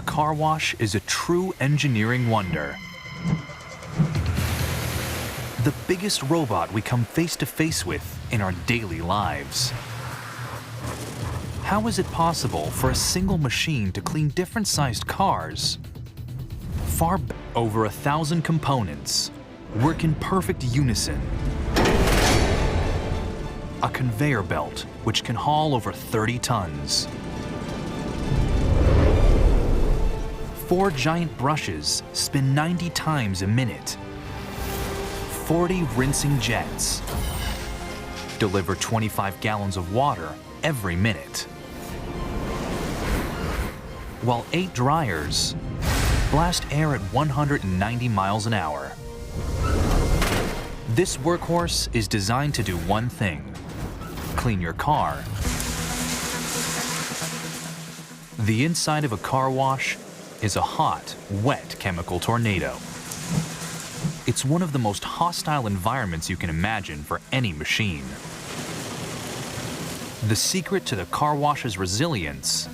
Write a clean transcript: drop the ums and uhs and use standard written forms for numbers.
car wash is a true engineering wonder. The biggest robot we come face to face with in our daily lives. How is it possible for a single machine to clean different sized cars? Over 1,000 components work in perfect unison. A conveyor belt which can haul over 30 tons. 4 giant brushes spin 90 times a minute. 40 rinsing jets deliver 25 gallons of water every minute. While 8 dryers blast air at 190 miles an hour. This workhorse is designed to do one thing: clean your car. The inside of a car wash is a hot, wet chemical tornado. It's one of the most hostile environments you can imagine for any machine. The secret to the car wash's resilience